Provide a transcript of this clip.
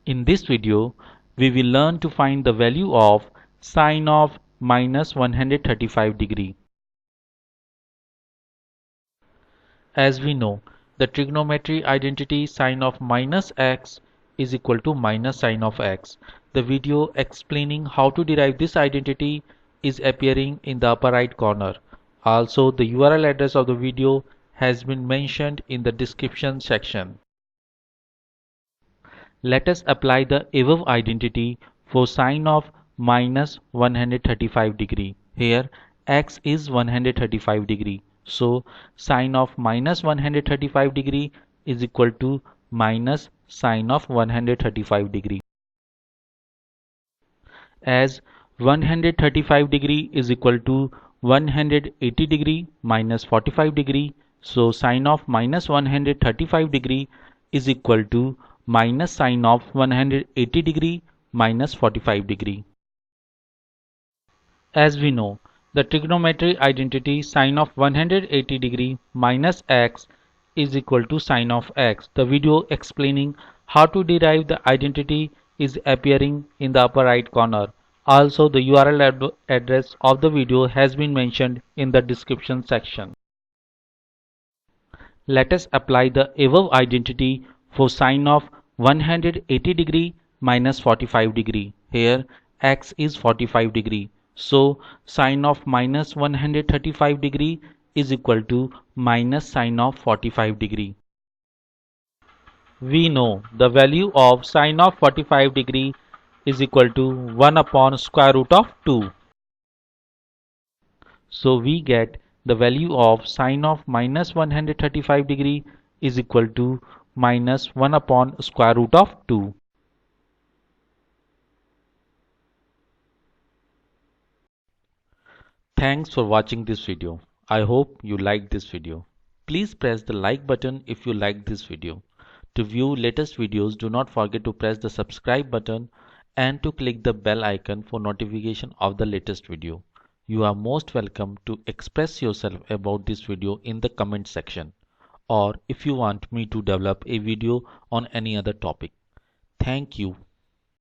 In this video, we will learn to find the value of sine of minus 135 degree. As we know, the trigonometry identity sine of minus x is equal to minus sine of x. The video explaining how to derive this identity is appearing in the upper right corner. Also, the URL address of the video has been mentioned in the description section. Let us apply the above identity for sine of minus 135 degree. Here x is 135 degree. So sine of minus 135 degree is equal to minus sine of 135 degree. As 135 degree is equal to 180 degree minus 45 degree. So sine of minus 135 degree is equal to minus sine of 180 degree minus 45 degree. As we know, the trigonometry identity sine of 180 degree minus x is equal to sine of x. The video explaining how to derive the identity is appearing in the upper right corner. Also, the URL address of the video has been mentioned in the description section. Let us apply the above identity for sine of 180 degree minus 45 degree. Here x is 45 degree. So sine of minus 135 degree is equal to minus sine of 45 degree. We know the value of sine of 45 degree is equal to 1 upon square root of 2. So we get the value of sine of minus 135 degree is equal to minus 1 upon square root of 2. Thanks for watching this video. I hope you liked this video. Please press the like button if you liked this video. To view latest videos, do not forget to press the subscribe button and to click the bell icon for notification of the latest video. You are most welcome to express yourself about this video in the comment section, or if you want me to develop a video on any other topic. Thank you.